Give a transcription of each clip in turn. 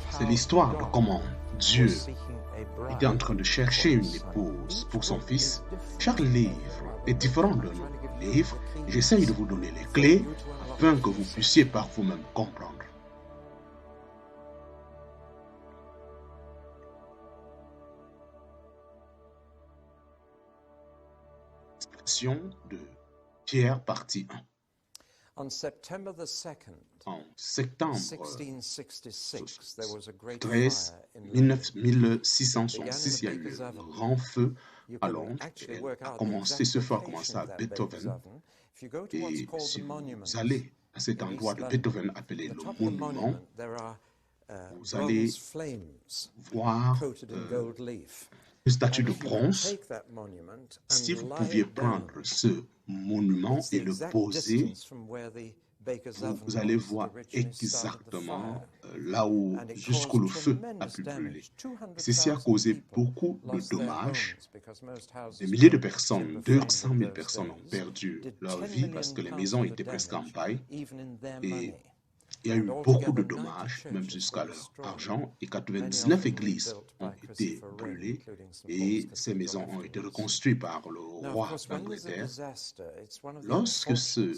C'est l'histoire de comment Dieu était en train de chercher une épouse pour son fils. Chaque livre est différent de nos livres. J'essaye de vous donner les clés afin que vous puissiez par vous-même comprendre. Explication de Pierre, partie 1. En septembre 13, 1666, il y a eu un grand feu à Londres. Ce feu a commencé à Beethoven. Et si vous allez à cet endroit de Beethoven appelé le monument, vous allez voir une statue de bronze. Si vous pouviez prendre ce monument et le poser, vous allez voir exactement là où, jusqu'où le feu a pu brûler. Ceci a causé beaucoup de dommages. Des milliers de personnes, 200 000 personnes ont perdu leur vie parce que les maisons étaient presque en paille. Et il y a eu beaucoup de dommages, même jusqu'à leur argent, et 99 églises ont été brûlées et ces maisons ont été reconstruites par le roi d'Angleterre. Lorsque ce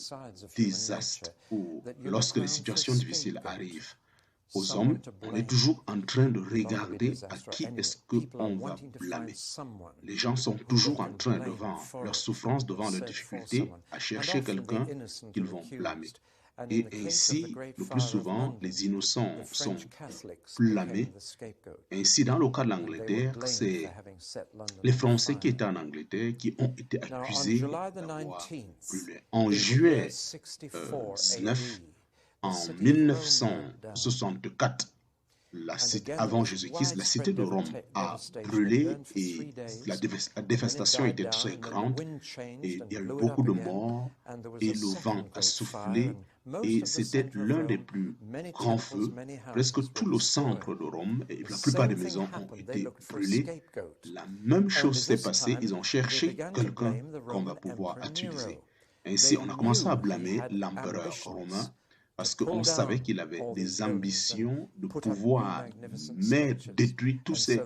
désastre ou lorsque les situations difficiles arrivent aux hommes, on est toujours en train de regarder à qui est-ce qu'on va blâmer. Les gens sont toujours en train, devant leur souffrance, devant leurs difficultés, à chercher quelqu'un qu'ils vont blâmer. Et ainsi, le plus souvent, les innocents sont blâmés. Ainsi, dans le cas de l'Angleterre, c'est les Français qui étaient en Angleterre qui ont été accusés d'avoir brûlé. En juillet 19, en 1964, avant Jésus-Christ, la cité de Rome a brûlé et la dévastation était très grande et il y a eu beaucoup de morts et le vent a soufflé et c'était l'un des plus grands feux. Presque tout le centre de Rome et la plupart des maisons ont été brûlées. La même chose s'est passée, ils ont cherché quelqu'un qu'on va pouvoir utiliser. Ainsi, on a commencé à blâmer l'empereur romain parce qu'on savait qu'il avait des ambitions de pouvoir détruire toutes ces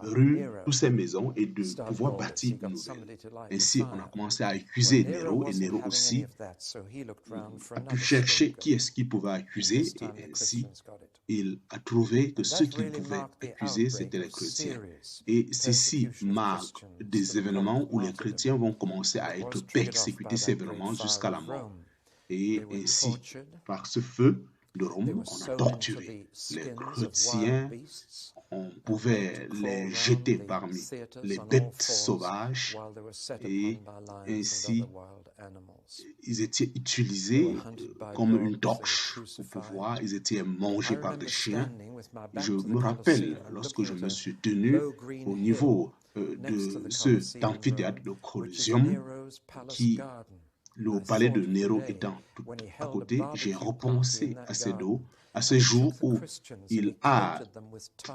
rues, toutes ces maisons et de pouvoir bâtir une nouvelle. Ainsi, on a commencé à accuser Néro et Néro aussi a pu chercher qui est-ce qu'il pouvait accuser et ainsi, il a trouvé que ceux qu'il pouvait accuser, c'était les chrétiens. Et ceci marque des événements où les chrétiens vont commencer à être persécutés, ces événements jusqu'à la mort. Et ainsi, par ce feu de Rome, on a torturé les chrétiens, on pouvait les jeter parmi les bêtes sauvages et ainsi, ils étaient utilisés comme une torche pour pouvoir, ils étaient mangés par des chiens. Je me rappelle, lorsque je me suis tenu au niveau de cet amphithéâtre de Colosseum qui... Le palais de Néro étant tout à côté, j'ai repensé à ces jours où il a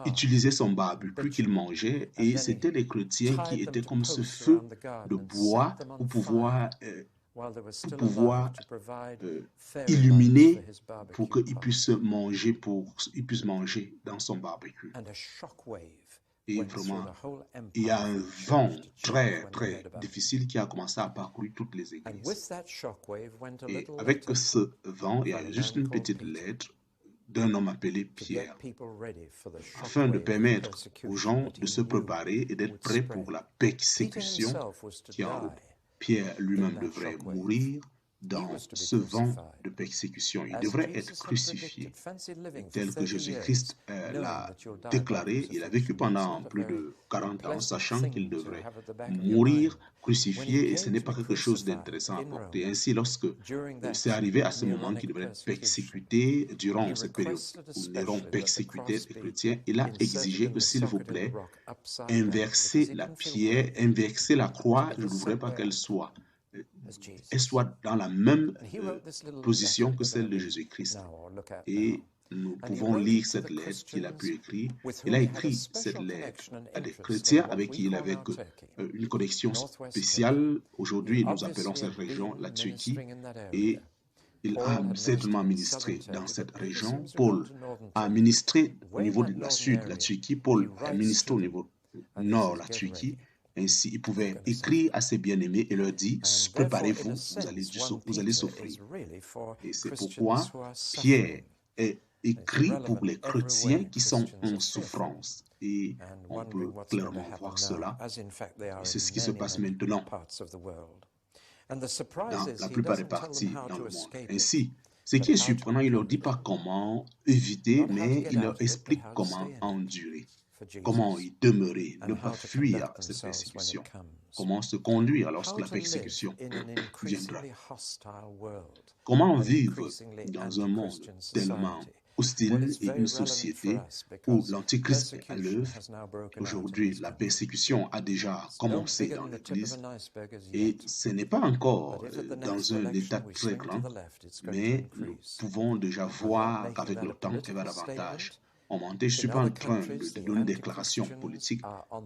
utilisé son barbu plus qu'il mangeait et c'était les chrétiens qui étaient comme ce feu de bois pour pouvoir illuminer pour qu'il puisse manger, dans son barbecue. Et vraiment, il y a un vent très, très difficile qui a commencé à parcourir toutes les églises. Et avec ce vent, il y a juste une petite lettre d'un homme appelé Pierre, afin de permettre aux gens de se préparer et d'être prêts pour la persécution qui est en route. Pierre lui-même devrait mourir dans ce vent de persécution. Il devrait être crucifié, tel que Jésus-Christ l'a déclaré. Il a vécu pendant plus de 40 ans, sachant qu'il devrait mourir crucifié, et ce n'est pas quelque chose d'intéressant à porter. Ainsi, lorsque c'est arrivé à ce moment qu'il devrait être persécuté, durant cette période où Néron persécutait les chrétiens, il a exigé que, s'il vous plaît, inversez la pierre, inversez la croix, je ne voudrais pas qu'elle soit dans la même position que celle de Jésus-Christ. Et nous pouvons lire cette lettre qu'il a pu écrire. Il a écrit cette lettre à des chrétiens avec qui il avait une connexion spéciale. Aujourd'hui, nous appelons cette région la Turquie. Et il a certainement ministré dans cette région. Paul a ministré au niveau de la sud, la Turquie, Paul a ministré au niveau nord, la Turquie. Ainsi, il pouvait écrire à ses bien-aimés et leur dire, préparez-vous, vous allez souffrir. Et c'est pourquoi Pierre est écrit pour les chrétiens qui sont en souffrance. Et on peut clairement voir cela. C'est ce qui se passe maintenant dans la plupart des parties dans le monde. Ainsi, ce qui est surprenant, il ne leur dit pas comment éviter, mais il leur explique comment endurer, comment y demeurer, ne pas fuir cette persécution, comment se conduire lorsque la persécution viendra, comment vivre dans un monde tellement hostile et une société où l'Antichrist est à l'œuvre. Aujourd'hui, la persécution a déjà commencé dans l'Église et ce n'est pas encore dans un état très grand, mais nous pouvons déjà voir qu'avec le temps, elle va davantage augmenter. Je ne suis pas en train de donner une déclaration politique.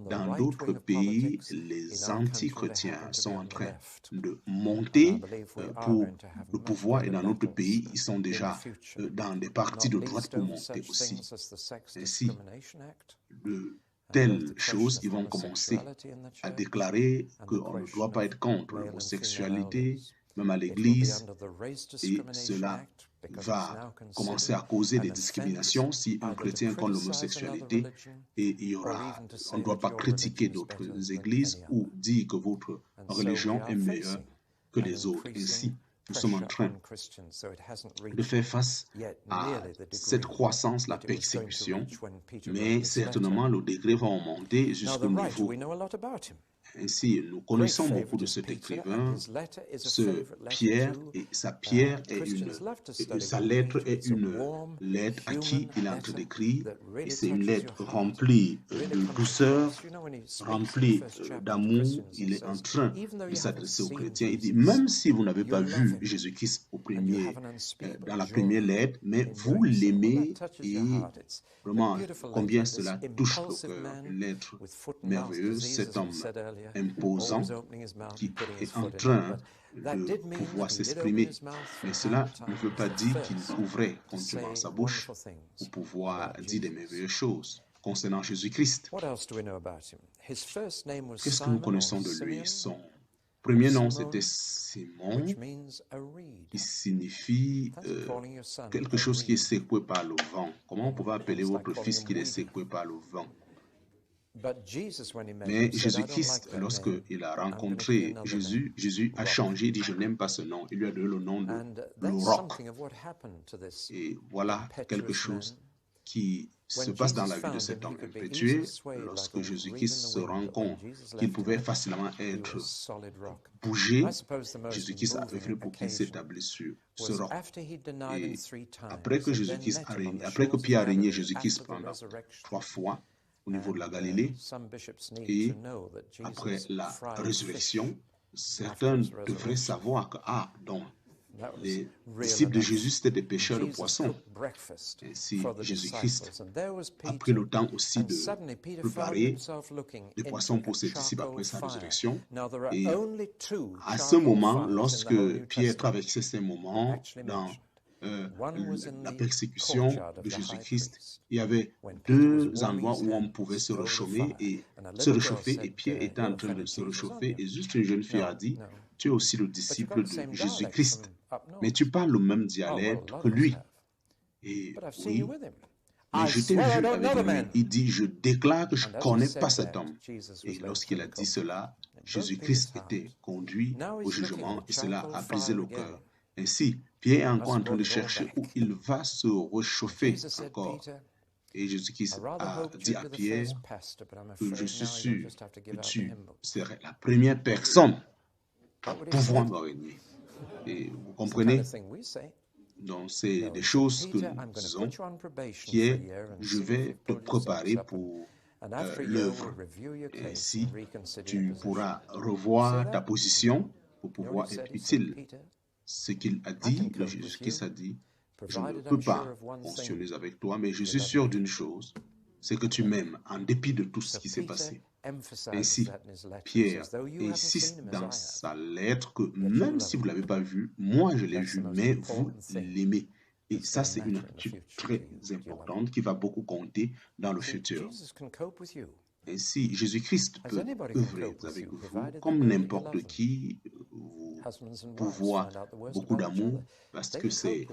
Dans d'autres pays, les anti-chrétiens sont en train de monter pour le pouvoir et dans notre pays, ils sont déjà dans des partis de droite pour monter aussi. Ainsi, de telles choses, ils vont commencer à déclarer qu'on ne doit pas être contre l'homosexualité, même à l'Église, et cela va commencer à causer des discriminations si un chrétien contre l'homosexualité, et on ne doit pas critiquer d'autres églises ou dire que votre religion est meilleure que les autres. Ainsi, nous sommes en train de faire face à cette croissance, la persécution, mais certainement le degré va augmenter jusqu'au niveau. Ainsi, nous connaissons beaucoup de cet écrivain, ce Pierre, et sa lettre est une lettre à qui il est en train d'écrire, et c'est une lettre remplie de douceur, remplie d'amour. Il est en train de s'adresser aux chrétiens. Il dit, même si vous n'avez pas vu Jésus-Christ dans la première lettre, mais vous l'aimez et vraiment combien cela touche le cœur. Une lettre merveilleuse, cet homme imposant qui est en train de pouvoir s'exprimer. Mais cela ne veut pas dire qu'il ouvrait continuellement sa bouche pour pouvoir dire des merveilleuses choses concernant Jésus-Christ. Qu'est-ce que nous connaissons de lui? Son premier nom, c'était Simon, qui signifie quelque chose qui est secoué par le vent. Comment on pouvait appeler votre fils qui est secoué par le vent? Mais Jésus-Christ, lorsqu'il a rencontré Jésus, Jésus a changé, il dit, je n'aime pas ce nom. Il lui a donné le nom de le roc. Et voilà quelque chose qui se passe dans la vie de cet homme impétueux lorsque Jésus-Christ se rend compte qu'il pouvait facilement être bougé. Jésus-Christ a fait pour qu'il s'établisse sur ce roc. Et après que Pierre a régné Jésus-Christ pendant 3 fois, au niveau de la Galilée, et après la résurrection, certains devraient savoir que, donc, les disciples de Jésus, c'était des pêcheurs de poissons. Et si Jésus-Christ a pris le temps aussi de préparer des poissons pour ses disciples après sa résurrection, et à ce moment, lorsque Pierre traversait ces moments dans la persécution de Jésus-Christ, il y avait 2 endroits où on pouvait se réchauffer, et Pierre était en train de se réchauffer, et juste une jeune fille a dit, tu es aussi le disciple de Jésus-Christ, mais tu parles le même dialecte que lui. Et oui, mais je t'ai vu avec lui. Il dit, je déclare que je ne connais pas cet homme. Et lorsqu'il a dit cela, Jésus-Christ était conduit au jugement, et cela a brisé le cœur. Ainsi, Pierre est encore en train de chercher où il va se réchauffer encore. Et Jésus-Christ a dit à Pierre que je suis sûr que tu serais la première personne à pouvoir me régner. Et vous comprenez? Donc, c'est des choses que nous disons qui est, je vais te préparer pour l'œuvre. Ainsi, tu pourras revoir ta position pour pouvoir être utile. Ce qu'il a dit, le Jésus-Christ a dit, je ne peux pas fonctionner avec toi, mais je suis sûr d'une chose, c'est que tu m'aimes en dépit de tout ce qui s'est passé. Ainsi, Pierre insiste dans sa lettre que même si vous ne l'avez pas vu, moi je l'ai vu, mais vous l'aimez. Et ça, c'est une attitude très importante qui va beaucoup compter dans le futur. Ainsi, Jésus-Christ peut œuvrer avec vous comme n'importe qui, vous pouvoir beaucoup d'amour, parce que c'est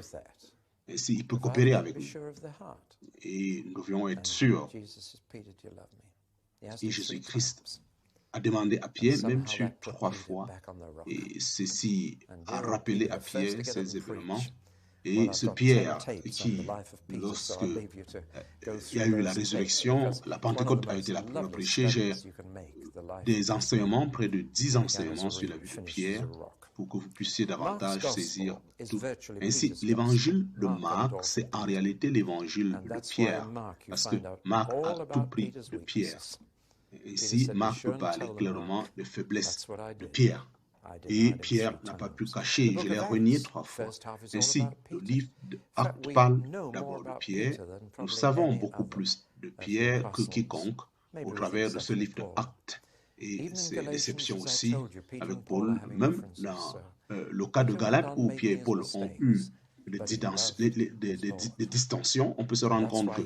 ainsi, il peut coopérer avec nous. Et nous devons être sûrs. Et Jésus-Christ a demandé à Pierre, même sur 3 fois, et ceci a rappelé à Pierre ces événements. Et ce Pierre qui, lorsque il y a eu la résurrection, la Pentecôte a été la première prêchée, j'ai des enseignements, près de 10 enseignements sur la vie de Pierre, pour que vous puissiez davantage saisir tout. Ainsi, l'évangile de Marc, c'est en réalité l'évangile de Pierre, parce que Marc a tout pris de Pierre. Ainsi, Marc peut parler clairement des faiblesses de Pierre. Et Pierre n'a pas pu cacher, je l'ai renié 3 fois. Ainsi, le livre d'Actes parle d'abord de Pierre. Nous savons beaucoup plus de Pierre que quiconque au travers de ce livre d'Actes. Et c'est l'exception aussi avec Paul, même dans le cas de Galate où Pierre et Paul ont eu des distensions, on peut se rendre compte que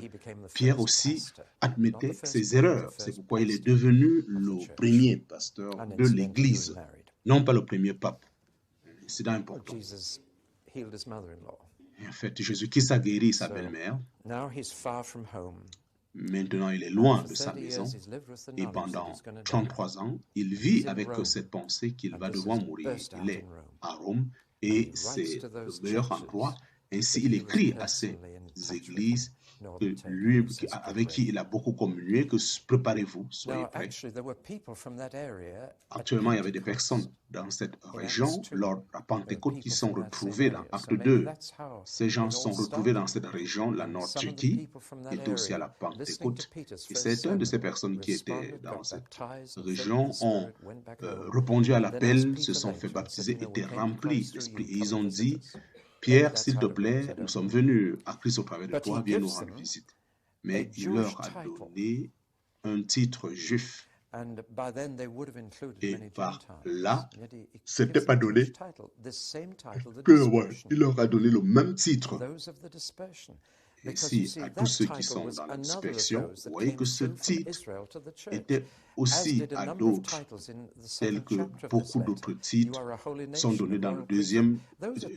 Pierre aussi admettait ses erreurs. C'est pourquoi il est devenu le premier pasteur de l'Église, non pas le premier pape. C'est important. En fait, Jésus-Christ a guéri sa belle-mère. Maintenant, il est loin de sa maison et pendant 33 ans, il vit avec cette pensée qu'il va devoir mourir. Il est à Rome et c'est le meilleur endroit. Ainsi, il écrit à ces églises avec qui il a beaucoup communié que préparez-vous, soyez prêts. Actuellement, il y avait des personnes dans cette région lors de la Pentecôte qui sont retrouvées dans Acte 2. Ces gens sont retrouvés dans cette région, la Nord-Turquie, qui était aussi à la Pentecôte. Et certaines de ces personnes qui étaient dans cette région ont répondu à l'appel, se sont fait baptiser, étaient remplis d'esprit. Et ils ont dit, Pierre, s'il te plaît, nous sommes venus à Christ au travers de toi, viens nous rendre visite. Mais il leur a donné un titre juif. Et par là, ce n'était pas donné que il leur a donné le même titre. Ici, à tous ceux qui sont dans la dispersion, vous voyez que ce titre était aussi à d'autres, tels que beaucoup d'autres titres sont donnés dans le deuxième épisode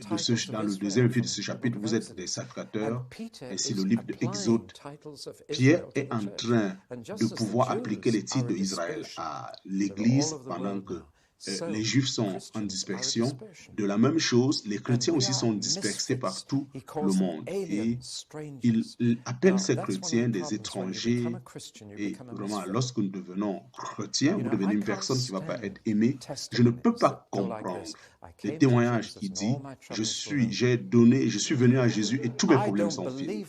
de ce chapitre. Vous êtes des sacrificateurs. Ainsi, le livre de Exode, Pierre est en train de pouvoir appliquer les titres d'Israël à l'Église pendant que les Juifs sont en dispersion. De la même chose, les chrétiens aussi sont dispersés par tout le monde. Et il appelle ces chrétiens des étrangers. Et vraiment, lorsque nous devenons chrétiens, vous devenez une personne qui ne va pas être aimée. Je ne peux pas comprendre les témoignages qui disent je suis venu à Jésus et tous mes problèmes sont finis.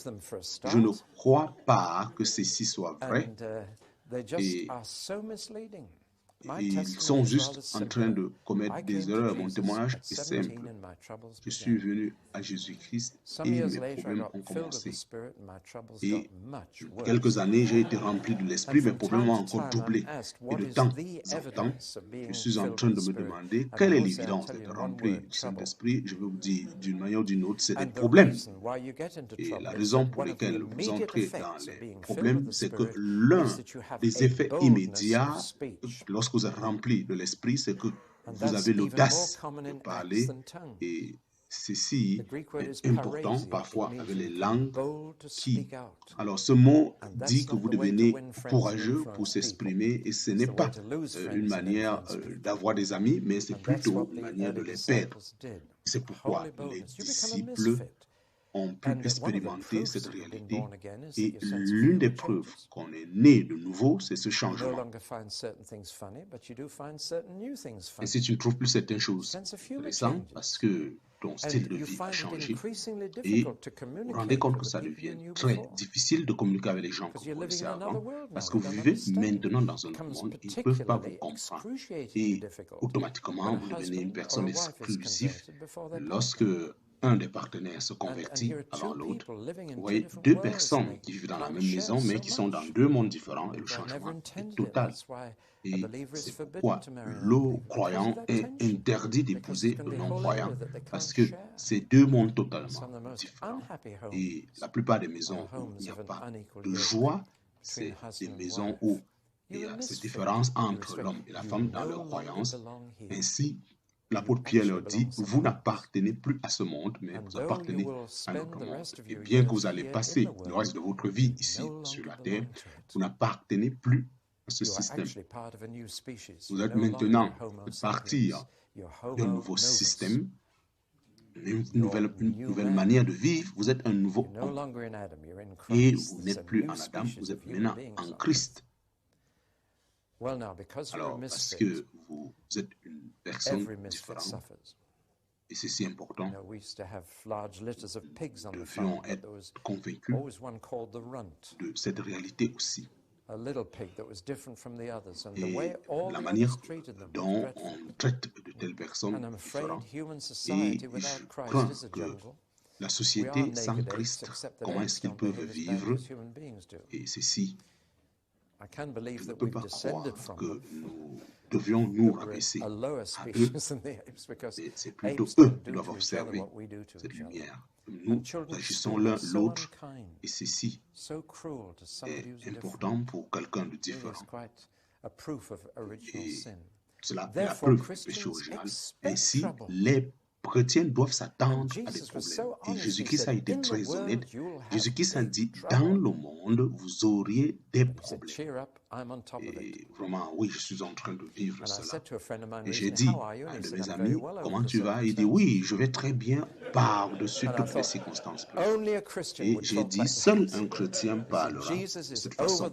Je ne crois pas que ceci soit vrai. Et ils sont juste en train de commettre des erreurs. Mon témoignage est simple. Je suis venu à Jésus-Christ et mes problèmes ont commencé. Et quelques années, j'ai été rempli de l'Esprit, mes problèmes ont encore doublé. Et de temps en temps, je suis en train de me demander quelle est l'évidence d'être rempli du Saint-Esprit. Je vais vous dire d'une manière ou d'une autre, c'est des problèmes. Et la raison pour laquelle vous entrez dans les problèmes, c'est que l'un des effets immédiats, lorsque vous êtes rempli de l'Esprit, c'est que vous avez l'audace de parler et ceci est important parfois avec les langues qui... Alors ce mot dit que vous devenez courageux pour s'exprimer et ce n'est pas une manière d'avoir des amis, mais c'est plutôt une manière de les perdre. C'est pourquoi les disciples ont pu expérimenter cette réalité et l'une des preuves qu'on est né de nouveau, c'est ce changement. Et si tu ne trouves plus certaines choses récentes parce que ton style de vie a changé et vous vous rendez compte que ça devient très difficile de communiquer avec les gens que vous connaissez avant parce que vous vivez maintenant dans un monde, ils ne peuvent pas vous comprendre et automatiquement vous devenez une personne exclusive lorsque un des partenaires se convertit avant l'autre. Vous voyez deux personnes qui vivent dans la même maison, mais qui sont dans deux mondes différents, et le changement est total. Et c'est pourquoi le croyant est interdit d'épouser le non-croyant, parce que c'est deux mondes totalement différents. Et la plupart des maisons où il n'y a pas de joie, c'est des maisons où il y a cette différence entre l'homme et la femme dans leur croyance. Ainsi, l'apôtre Pierre leur dit, vous n'appartenez plus à ce monde, mais vous appartenez à notre monde. Et bien que vous allez passer le reste de votre vie ici sur la terre, vous n'appartenez plus à ce système. Vous êtes maintenant partie d'un nouveau système, une nouvelle manière de vivre. Vous êtes un nouveau homme. Et vous n'êtes plus en Adam, vous êtes maintenant en Christ. Alors, parce que vous êtes une personne différente, et c'est si important, nous devions être convaincus de cette réalité aussi. Et la manière dont on traite de telles personnes différentes. Et je crains que la société sans Christ, comment est-ce qu'ils peuvent vivre? Et ceci, je ne peux pas croire que nous devions nous rabaisser à eux, mais c'est plutôt eux qui doivent observer cette lumière. Nous agissons l'un l'autre, et ceci est important pour quelqu'un de différent. Et cela est la preuve du péché original. Ainsi, les chrétiens doivent s'attendre à des problèmes. Et Jésus-Christ a été très honnête. Jésus-Christ a dit, dans le monde, vous auriez des problèmes. Et vraiment, oui, je suis en train de vivre cela. Et j'ai dit à un de mes amis, comment tu vas? Il dit, oui, je vais très bien par-dessus toutes les circonstances. Et j'ai dit, seul un chrétien parlera de cette façon.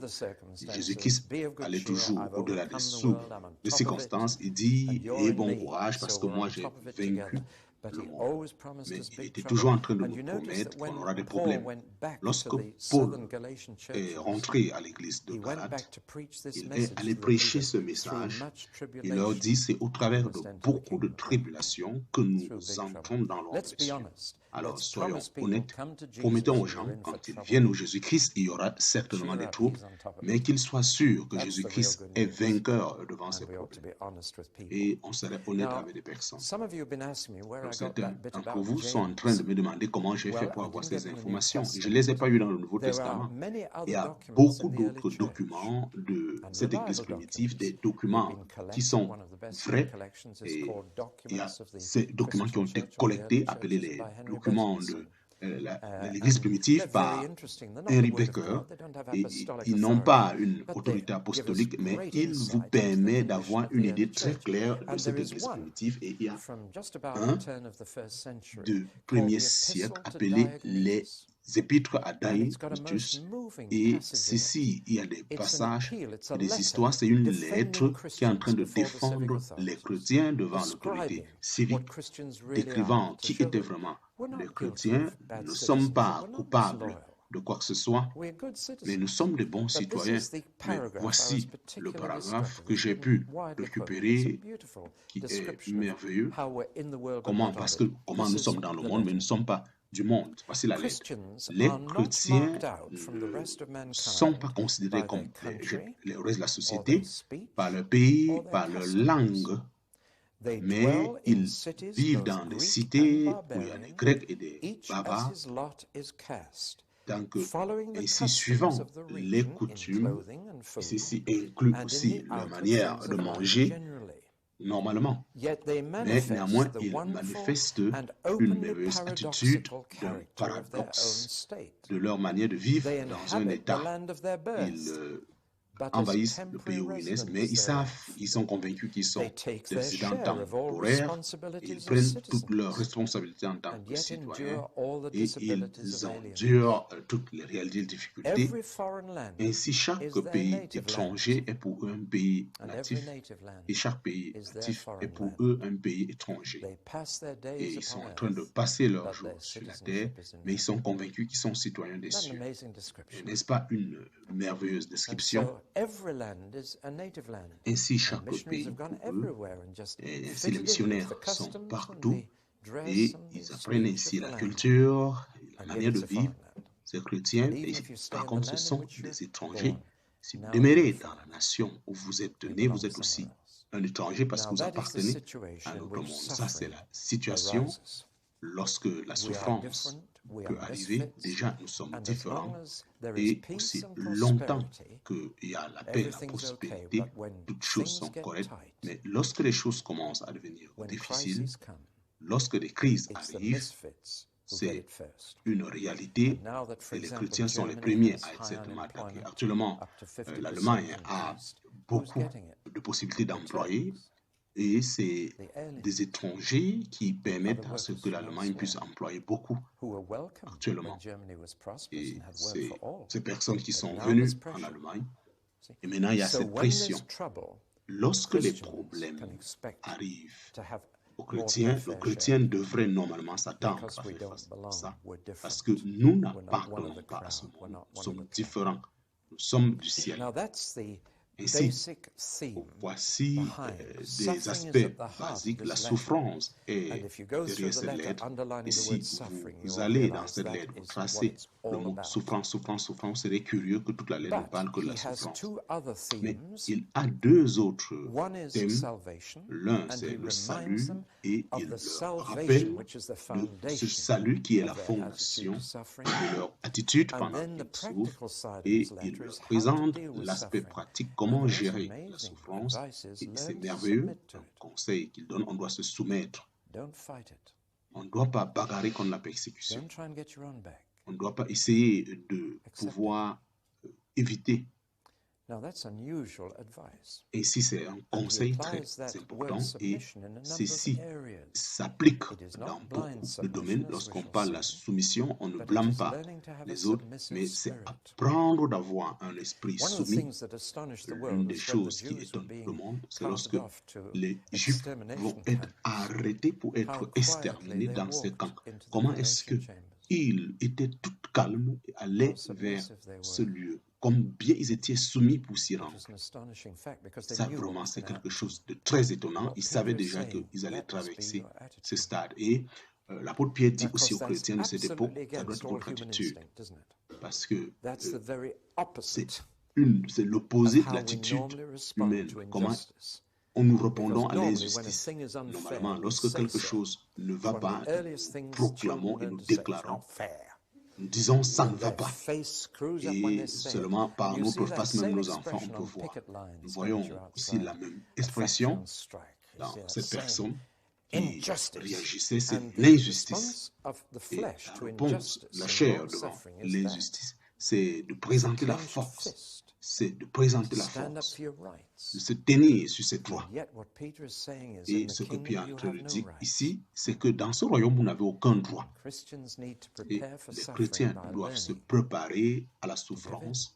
Jésus-Christ allait toujours au-delà des circonstances. Il dit, et bon courage, parce que moi j'ai vaincu le monde. Mais il était toujours en train de nous promettre qu'on aura des problèmes. Lorsque Paul est rentré à l'église de Galate, il est allé prêcher ce message. Il leur dit, c'est au travers de beaucoup de tribulations que nous entrons dans le royaume des cieux. Alors, soyons honnêtes, promettons aux gens, quand ils viennent au Jésus-Christ, il y aura certainement des troubles, mais qu'ils soient sûrs que Jésus-Christ est vainqueur devant ces problèmes. Et on serait honnête avec des personnes. Alors, certains d'entre vous sont en train de me demander comment j'ai fait pour avoir ces informations. Je ne les ai pas eues dans le Nouveau Testament. Il y a beaucoup d'autres documents de cette Église primitive, des documents qui sont vrais. Et il y a ces documents qui ont été collectés, appelés les documents de l'Église primitive par Henry Baker. Et ils n'ont pas une autorité apostolique, mais ils vous permettent d'avoir une idée très claire de cette Église primitive. Et il y a un du 1er siècle appelé les Épîtres à Dionysius. Et ceci, il y a des passages et des histoires. C'est une lettre qui est en train de défendre les chrétiens devant l'autorité civique, décrivant qui étaient vraiment les chrétiens. Nous ne sommes pas coupables de quoi que ce soit, mais nous sommes de bons citoyens. Mais voici le paragraphe que j'ai pu récupérer, qui est merveilleux. Comment? Parce que comment nous sommes dans le monde, mais nous ne sommes pas du monde. Voici la lettre. Les chrétiens ne sont pas considérés comme le reste de la société, par leur pays, par leur langue, mais ils vivent dans des cités où il y a des Grecs et des Barbares. Donc, ainsi, suivant les coutumes, ceci inclut aussi leur manière de manger normalement. Mais néanmoins, ils manifestent une merveilleuse attitude d'un paradoxe de leur manière de vivre dans un état. Ils envahissent le pays où ils naissent, mais ils savent, ils sont convaincus qu'ils sont des résidents temporaires. Ils prennent toutes leurs responsabilités en tant que citoyens et ils endurent toutes les réalités et les difficultés. Ainsi, chaque pays étranger est pour eux un pays natif et chaque pays natif est pour eux un pays étranger. Et ils sont en train de passer leurs jours sur la terre, mais ils sont convaincus qu'ils sont citoyens des cieux. N'est-ce pas une merveilleuse description? Ainsi, chaque pays pour eux, et ainsi les missionnaires sont partout, Et ils apprennent ainsi la culture, la manière de vivre. Ces chrétiens, et par contre, ce sont des étrangers. Si vous demeurez dans la nation où vous êtes né, vous êtes aussi un étranger parce que vous appartenez à un autre monde. Ça, c'est la situation lorsque la souffrance peut arriver. Déjà, nous sommes différents. Et aussi longtemps qu'il y a la paix, la prospérité, toutes choses sont correctes. Mais lorsque les choses commencent à devenir difficiles, lorsque des crises arrivent, c'est une réalité et les chrétiens sont les premiers à être certainement attaqués. Actuellement, l'Allemagne a beaucoup de possibilités d'employer et c'est des étrangers qui permettent à ce que l'Allemagne puisse employer beaucoup actuellement. Et c'est ces personnes qui sont venues en Allemagne. Et maintenant, il y a cette pression. Lorsque les problèmes arrivent aux chrétiens, le chrétien devrait normalement s'attendre à faire face à ça, parce que nous n'appartenons pas à ce monde, nous sommes différents, nous sommes du ciel. Ainsi, voici des aspects basiques. La souffrance est derrière cette lettre. Et si vous allez dans cette lettre, vous tracez le mot souffrance, souffrance, souffrance, vous serez curieux que toute la lettre ne parle que de la souffrance. Mais il a deux autres thèmes. L'un, c'est le salut, et il leur rappelle de ce salut qui est la fondation de leur attitude pendant qu'ils souffrent, et il leur présente l'aspect pratique, comment gérer la souffrance. Et c'est merveilleux, un conseil qu'il donne, on doit se soumettre. On ne doit pas bagarrer contre la persécution. On ne doit pas essayer de pouvoir éviter. Ici, c'est un conseil très important et ceci s'applique dans beaucoup de domaines. Lorsqu'on parle de la soumission, on ne blâme pas les autres, mais c'est apprendre d'avoir un esprit soumis. L'une des choses qui étonne le monde, c'est lorsque les Juifs vont être arrêtés pour être exterminés dans ces camps. Comment est-ce qu'ils étaient tout calmes et allaient vers ce lieu? Combien ils étaient soumis pour s'y rendre. Ça, vraiment, c'est quelque chose de très étonnant. Ils savaient déjà qu'ils allaient traverser ce stade. Et l'apôtre Pierre dit aussi aux chrétiens de cette époque, ça doit être votre attitude. Parce que c'est l'opposé de l'attitude humaine. Comment nous répondons à l'injustice. Normalement, lorsque quelque chose ne va pas, nous proclamons et nous déclarons. Nous disons ça ne va pas. Et seulement par notre face, même nos enfants, on peut voir. Nous voyons aussi la même expression dans cette personne qui réagissait, c'est l'injustice. Et la réponse, la chair devant l'injustice, c'est de présenter la force. C'est de présenter la force, de se tenir sur ses droits. Et ce que Pierre est en train de dire ici, c'est que dans ce royaume, vous n'avez aucun droit. Et les chrétiens doivent se préparer à la souffrance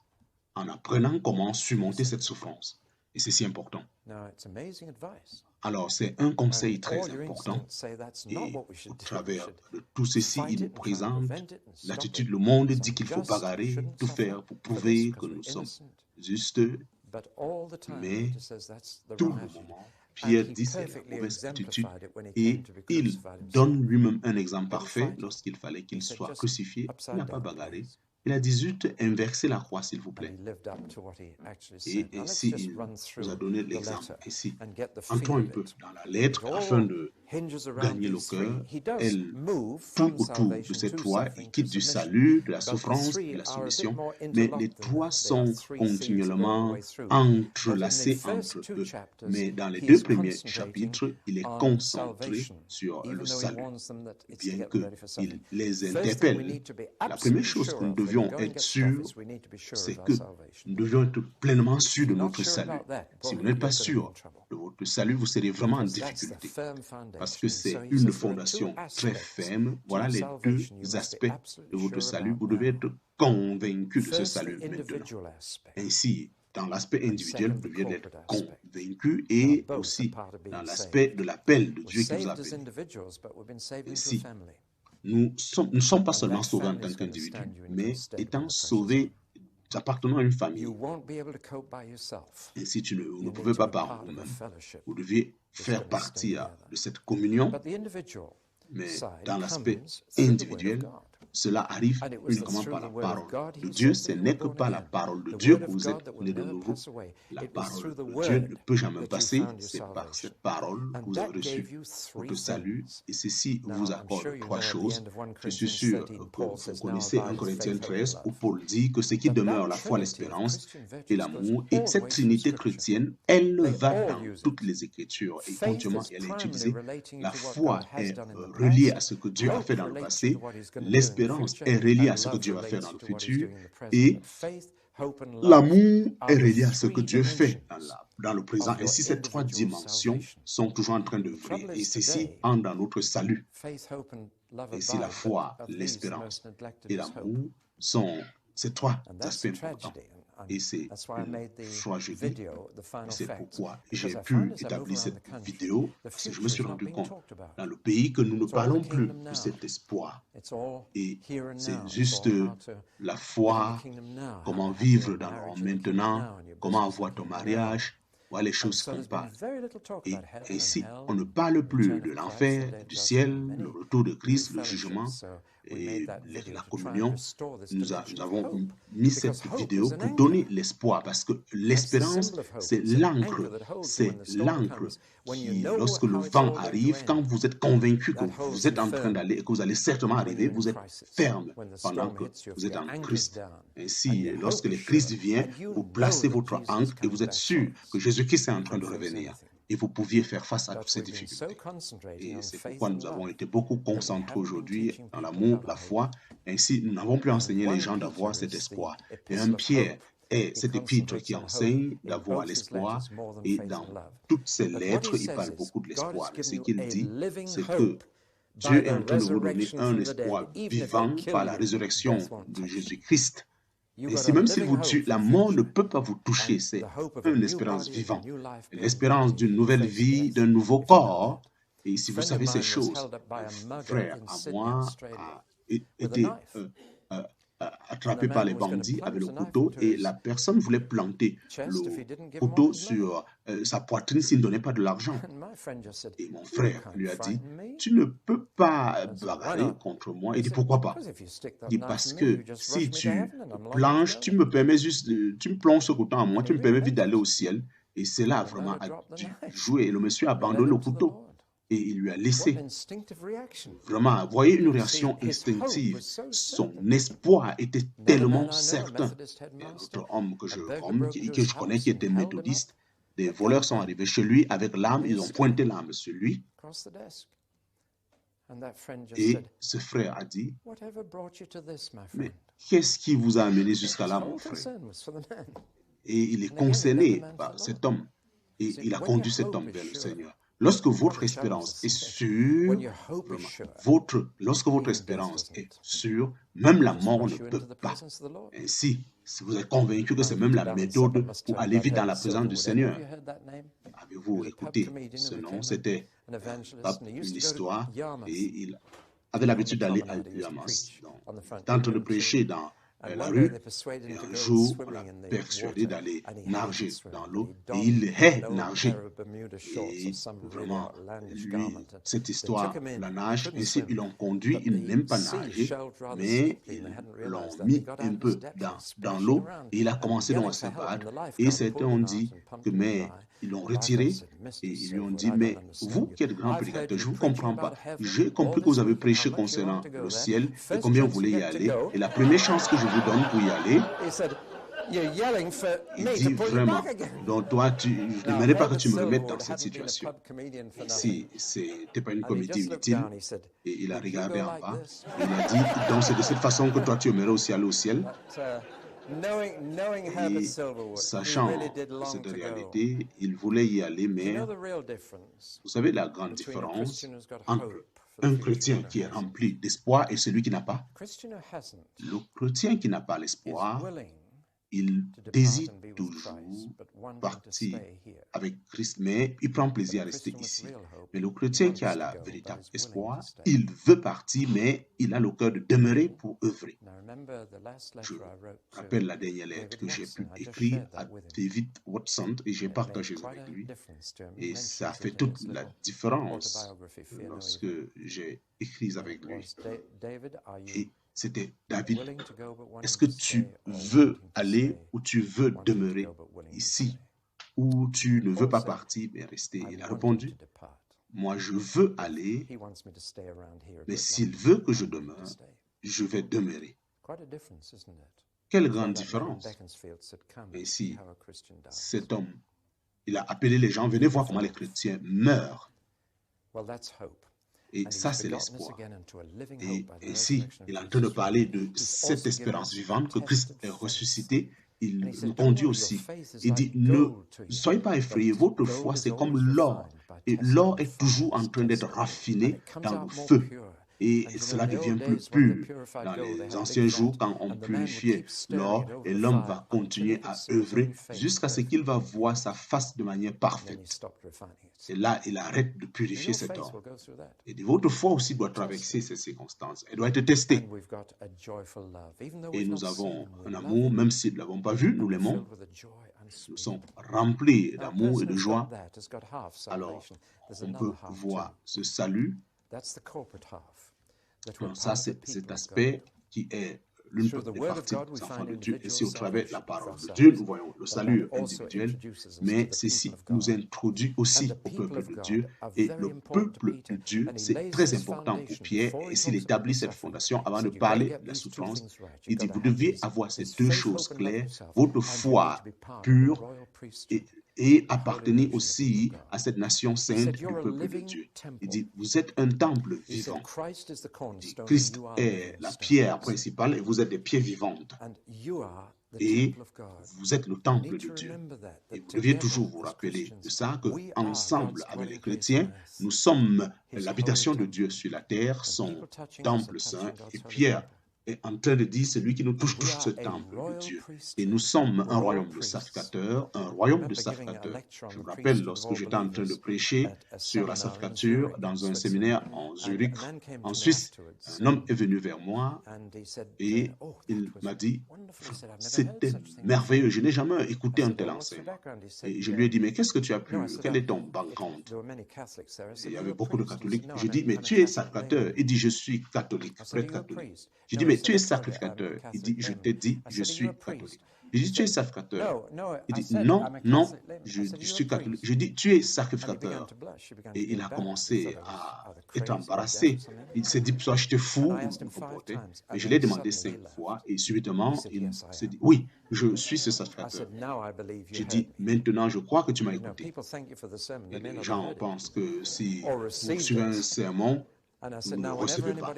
en apprenant comment surmonter cette souffrance. Et c'est si important. Alors, c'est un conseil très important. Et au travers de tout ceci, il nous présente l'attitude. Le monde dit qu'il faut bagarrer, tout faire pour prouver que nous sommes justes. Mais tout le moment, Pierre dit c'est la mauvaise attitude. Et il donne lui-même un exemple parfait lorsqu'il fallait qu'il soit crucifié. Il n'a pas bagarré. Il a dit juste inverser la croix, s'il vous plaît. Et ainsi, il nous a donné l'exemple. Ici, entrons un peu dans la lettre afin de gagner le cœur. Elle, tout autour de ces trois, il quitte du salut, de la souffrance et de la soumission. Mais les trois sont continuellement entrelacés entre eux. Mais dans les deux premiers chapitres, il est concentré sur le salut, bien qu'il les interpelle. La première chose que nous devions être sûrs, c'est que nous devions être pleinement sûrs de notre salut. Si vous n'êtes pas sûr de votre salut, vous serez vraiment en difficulté. Parce que c'est une fondation très ferme. Voilà les deux aspects de votre salut. Vous devez être convaincu de ce salut maintenant. Ainsi, dans l'aspect individuel, vous devez être convaincu et aussi dans l'aspect de l'appel de Dieu qui vous appelle. Ainsi, nous ne sommes pas seulement sauvés en tant qu'individus, mais étant sauvés, appartenant à une famille. Ainsi, vous ne pouvez pas par vous-même. Vous devez faire partie de cette communion. Mais dans l'aspect individuel, cela arrive uniquement par la parole de Dieu. Ce n'est que par la parole de Dieu que vous êtes nés de nouveau. La parole de Dieu ne peut jamais passer. C'est par cette parole que vous avez reçu votre salut. Et ceci vous accorde trois choses. Je suis sûr que vous connaissez 1 Corinthiens 13 où Paul dit que ce qui demeure, la foi, l'espérance et l'amour, et cette trinité chrétienne, elle va dans toutes les Écritures. Et continuellement, elle est utilisée. La foi est reliée à ce que Dieu a fait dans le passé. L'espérance est reliée à ce que Dieu va faire dans le futur. Et l'amour est relié à ce que Dieu fait dans le présent. Et si ces trois dimensions sont toujours en train de vriller, et ceci entre dans notre salut. Et si la foi, l'espérance et l'amour sont ces trois aspects importants. Et c'est une fois jeudi, c'est pourquoi j'ai pu établir cette vidéo, parce que je me suis rendu compte dans le pays que nous ne parlons plus de cet espoir. Et c'est juste la foi, comment vivre dans le maintenant, comment avoir ton mariage, voilà les choses qu'on parle. Et ainsi, on ne parle plus de l'enfer, du ciel, le retour de Christ, le jugement et la communion. Nous avons mis cette vidéo pour donner l'espoir, parce que l'espérance, c'est l'encre qui, lorsque le vent arrive, quand vous êtes convaincu que vous êtes en train d'aller et que vous allez certainement arriver, vous êtes ferme pendant que vous êtes en Christ. Ainsi, lorsque le Christ vient, vous placez votre ancre et vous êtes sûr que Jésus-Christ est en train de revenir. Et vous pouviez faire face à toutes ces difficultés. Et c'est pourquoi nous avons été beaucoup concentrés aujourd'hui dans l'amour, la foi. Ainsi, nous n'avons plus enseigné les gens d'avoir cet espoir. Et un Pierre est cet épître qui enseigne d'avoir l'espoir. Et dans toutes ces lettres, il parle beaucoup de l'espoir. Mais ce qu'il dit, c'est que Dieu est en train de vous donner un espoir vivant par la résurrection de Jésus-Christ. Et si même s'il vous tue, la mort ne peut pas vous toucher. C'est une espérance vivante. L'espérance d'une nouvelle vie, d'un nouveau corps. Et si vous savez ces choses, un frère à moi a été attrapé par les bandits avec le couteau et la personne voulait planter le couteau sur sa poitrine s'il ne donnait pas de l'argent. Et mon frère lui a dit, tu ne peux pas bagarrer contre moi. Il dit, pourquoi pas? Il dit, parce que si tu planches, tu me permets juste, tu me plonges ce couteau en moi, tu me permets vite d'aller au ciel. Et c'est là vraiment a dû jouer. Et le monsieur a abandonné le couteau. Et il lui a laissé. Vraiment, voyez une réaction instinctive. Son espoir était tellement certain. Et un autre homme que je connais qui était méthodiste, des voleurs sont arrivés chez lui avec l'arme, ils ont pointé l'arme sur lui. Et ce frère a dit, mais qu'est-ce qui vous a amené jusqu'à là, mon frère? Et il est concerné par cet homme. Et il a conduit cet homme vers le Seigneur. Lorsque votre espérance est sûre, lorsque votre espérance est sûre, même la mort ne peut pas. Ainsi, si vous êtes convaincu que c'est même la méthode pour aller vite dans la présence du Seigneur, avez-vous écouté ce nom? C'était une histoire et il avait l'habitude d'aller à Yamas, en train de prêcher dans la rue, et un jour, on l'a persuadé d'aller nager dans l'eau, et il hait nager. Et vraiment, lui, cette histoire, la nage, ainsi ils l'ont conduit, il n'aime pas nager, mais ils l'ont mis un peu dans l'eau, et il a commencé dans sa battre, et certains ont dit que, mais ils l'ont retiré, et ils lui ont dit, mais vous qui êtes grand prédicateur, je ne vous comprends pas. J'ai compris que vous avez prêché concernant le ciel, et combien vous voulez y aller, et la première chance que je vous donne pour y aller, il dit vraiment, donc toi, je n'aimerais pas que tu me remettes dans cette situation. Si ce n'était pas une comédie inutile, et il a regardé en bas, et il a dit, donc c'est de cette façon que toi tu aimerais aussi aller au ciel. Et sachant cette réalité, il voulait y aller, mais vous savez la grande différence entre un chrétien qui est rempli d'espoir et celui qui n'a pas. Le chrétien qui n'a pas l'espoir il désire toujours partir avec Christ, mais il prend plaisir à rester ici. Mais le chrétien qui a la véritable espoir, il veut partir, mais il a le cœur de demeurer pour œuvrer. Je rappelle la dernière lettre que j'ai pu écrire à David Watson et j'ai partagé avec lui. Et ça fait toute la différence lorsque j'ai écrit avec lui. Et c'était David, est-ce que tu veux aller ou tu veux demeurer ici, ou tu ne veux pas partir mais rester? Il a répondu, moi je veux aller, mais s'il veut que je demeure, je vais demeurer. Quelle grande différence. Et ici, cet homme, il a appelé les gens, venez voir comment les chrétiens meurent. Et ça, c'est l'espoir. Et ici, il est en train de parler de cette espérance vivante que Christ est ressuscité. Il nous conduit aussi. Il dit, ne soyez pas effrayés, votre foi, c'est comme l'or. Et l'or est toujours en train d'être raffiné dans le feu. Et cela devient plus pur. Dans les anciens jours, quand on purifiait l'or, et l'homme va continuer à œuvrer jusqu'à ce qu'il va voir sa face de manière parfaite. Et là, il arrête de purifier cet or. Et votre foi aussi doit traverser ces circonstances. Elle doit être testée. Et nous avons un amour, même si nous ne l'avons pas vu, nous l'aimons. Nous sommes remplis d'amour et de joie. Alors, on peut voir ce salut. Donc ça, c'est cet aspect qui est l'une des parties des enfants de Dieu. Et si au travers de la parole de Dieu, nous voyons le salut individuel, mais ceci nous introduit aussi au peuple de Dieu. Et le peuple de Dieu, c'est très important pour Pierre. Et s'il établit cette fondation, avant de parler de la souffrance, il dit, vous deviez avoir ces deux choses claires, votre foi pure et appartenir aussi à cette nation sainte du peuple de Dieu. Il dit, vous êtes un temple vivant. Christ est la pierre principale et vous êtes des pierres vivantes. Et vous êtes le temple de Dieu. Et vous deviez toujours vous rappeler de ça, qu'ensemble avec les chrétiens, nous sommes l'habitation de Dieu sur la terre, son temple saint, et Pierre est en train de dire, celui qui nous touche ce temple de Dieu. Et nous sommes un royaume de sacrificateurs, un royaume de sacrificateurs. Je me rappelle lorsque j'étais en train de prêcher sur la sacrificature dans un séminaire en Zurich, en Suisse, un homme est venu vers moi et il m'a dit, c'était merveilleux, je n'ai jamais écouté un tel enseignement. Et je lui ai dit, mais qu'est-ce que tu as pu, quel est ton background? Il y avait beaucoup de catholiques. Je dis, mais tu es sacrificateur. Il dit, je suis catholique, prêtre catholique. Je dis, mais tu es sacrificateur. Il dit, je t'ai dit, je suis catholique. Je dis, tu es sacrificateur. Il dit, non, non, je suis catholique. Je dis, tu es sacrificateur. Et il a commencé à être embarrassé. Il s'est dit, soit j'étais fou, il me comportait. Mais je l'ai demandé 5 fois et subitement, il s'est dit, oui, je suis ce sacrificateur. J'ai dit, maintenant, je crois que tu m'as écouté. Et les gens pensent que si vous suivez un sermon, vous ne le recevez pas.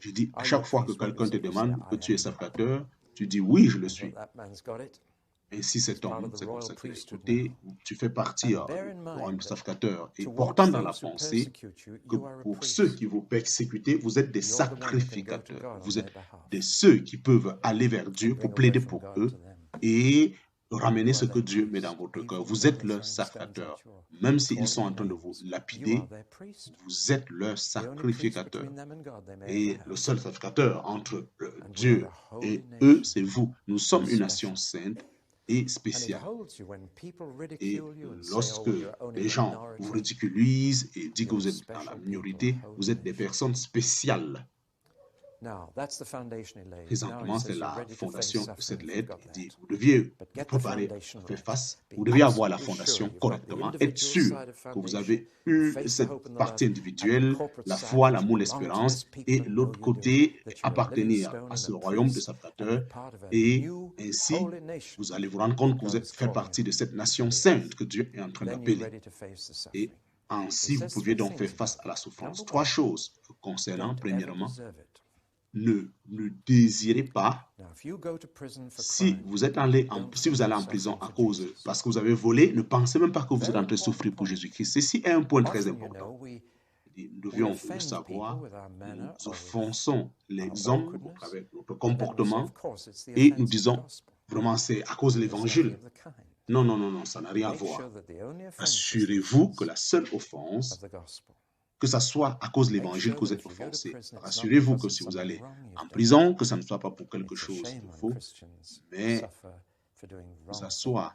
Je dis, à chaque fois que quelqu'un te demande que tu es sacrificateur, tu dis oui, je le suis. Et si cet homme, c'est comme ça qu'il est écouté, tu fais partie d'un sacrificateur. Et portant dans la pensée que pour ceux qui vous persécutent, vous êtes des sacrificateurs. Vous êtes de ceux qui peuvent aller vers Dieu pour plaider pour eux et ramener ce que Dieu met dans votre cœur. Vous êtes leur sacrificateur. Même s'ils sont en train de vous lapider, vous êtes leur sacrificateur. Et le seul sacrificateur entre Dieu et eux, c'est vous. Nous sommes une nation sainte et spéciale. Et lorsque les gens vous ridiculisent et disent que vous êtes dans la minorité, vous êtes des personnes spéciales. Présentement, c'est la fondation de cette lettre. Il dit, vous deviez vous préparer à faire face, vous deviez avoir la fondation correctement, être sûr que vous avez eu cette partie individuelle, la foi, l'amour, l'espérance, et l'autre côté, appartenir à ce royaume de sacrificateurs. Et ainsi, vous allez vous rendre compte que vous faites partie de cette nation sainte que Dieu est en train d'appeler. Et ainsi, vous pouviez donc faire face à la souffrance. 3 choses concernant, premièrement, ne désirez pas, si vous allez en prison à cause, parce que vous avez volé, ne pensez même pas que vous êtes en train de souffrir pour Jésus-Christ. Ceci est un point très important. Nous devions le savoir, nous offensons les hommes au travers de notre comportement et nous disons, vraiment c'est à cause de l'évangile. Non, non, non, non, ça n'a rien à voir. Assurez-vous que la seule offense, que ce soit à cause de l'évangile que vous êtes offensé. Rassurez-vous que si vous allez en prison, que ça ne soit pas pour quelque chose de faux, mais que ça soit,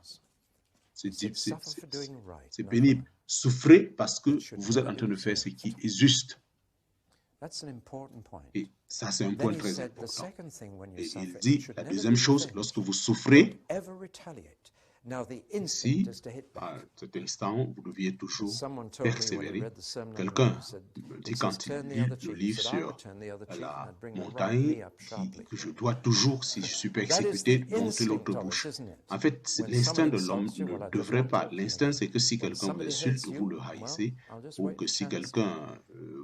c'est pénible. Souffrez parce que vous êtes en train de faire ce qui est juste. Et ça, c'est un point très important. Et il dit, la deuxième chose, lorsque vous souffrez, ici, à cet instant, vous deviez toujours persévérer. Quelqu'un me dit quand il lit le livre sur la montagne, que je dois toujours, si je suis persécuté, montrer l'autre bouche. En fait, l'instinct de l'homme ne devrait pas. L'instinct, c'est que si quelqu'un vous insulte, vous le haïssez, ou que si quelqu'un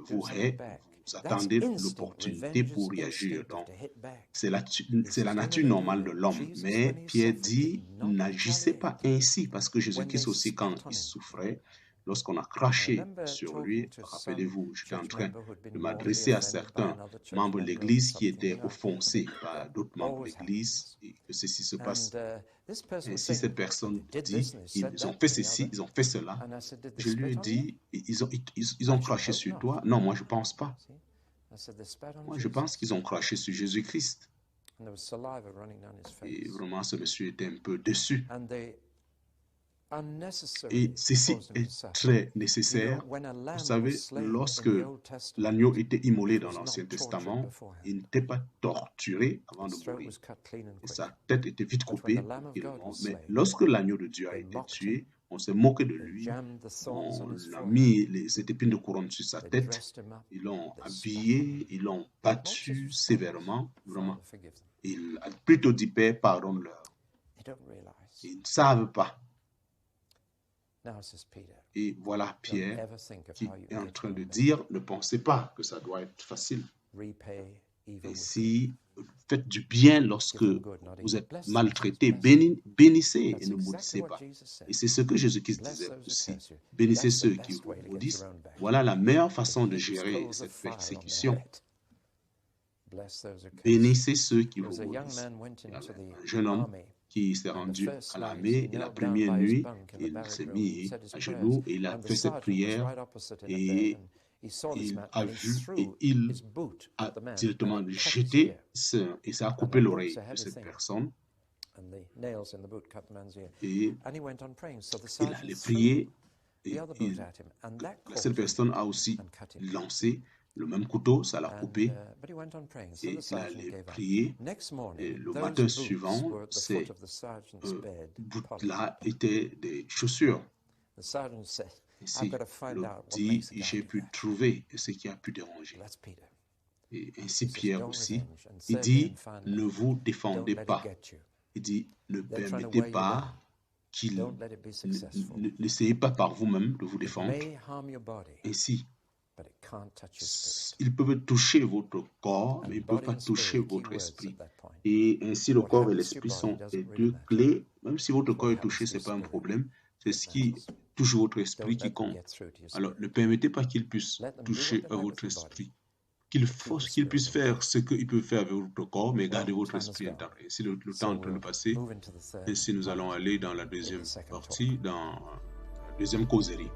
vous hait, vous attendez l'opportunité pour réagir. Donc, c'est la nature normale de l'homme. Mais Pierre dit, n'agissez pas ainsi, parce que Jésus-Christ aussi, quand il souffrait, lorsqu'on a craché sur lui, rappelez-vous, j'étais en train de m'adresser à certains membres de l'Église qui étaient offensés par d'autres membres de l'Église, et que ceci se passe. Et si cette personne dit, ils ont fait ceci, ils ont fait cela, je lui ai dit, ils ont craché sur toi. Non, moi je ne pense pas. Moi je pense qu'ils ont craché sur Jésus-Christ. Et vraiment, ce monsieur était un peu déçu. Et ceci est très nécessaire. Vous savez, lorsque l'agneau était immolé dans l'Ancien Testament, il n'était pas torturé avant de mourir. Et sa tête était vite coupée. Mais lorsque l'agneau de Dieu a été tué, on s'est moqué de lui. On a mis cette épine de couronne sur sa tête. Ils l'ont habillé, ils l'ont battu sévèrement. Vraiment. Il a plutôt dit, Père, pardonne-leur. Ils ne savent pas. Et voilà Pierre qui est en train de dire, ne pensez pas que ça doit être facile. Et si faites du bien lorsque vous êtes maltraité, bénissez et ne maudissez pas. Et c'est ce que Jésus-Christ disait aussi. Bénissez ceux qui vous maudissent. Voilà la meilleure façon de gérer cette persécution. Bénissez ceux qui vous maudissent. Un jeune homme qui s'est rendu à l'armée, et la première nuit, il s'est mis à genoux et il a fait cette prière et il a vu et il a directement jeté et ça a coupé l'oreille de cette personne. Et il allait prier et cette personne a aussi lancé le même couteau, ça l'a coupé, et il allait prier. Et le matin suivant, ces bouts-là étaient des chaussures. Ici, l'autre dit, j'ai pu trouver ce qui a pu déranger. Et ainsi Pierre aussi, il dit, ne vous défendez pas. Il dit, ne permettez pas qu'il... N'essayez pas par vous-même de vous défendre. Ainsi, ils peuvent toucher votre corps, mais ils ne peuvent pas toucher votre esprit. Et ainsi, le corps et l'esprit sont les deux clés. Même si votre corps est touché, ce n'est pas un problème. C'est ce qui touche votre esprit qui compte. Alors, ne permettez pas qu'ils puissent toucher à votre esprit. Qu'ils puissent faire ce qu'ils peuvent faire avec votre corps, mais gardez votre esprit intact. Et si le temps est en train de passer, ainsi nous allons aller dans la deuxième partie, dans la deuxième causerie.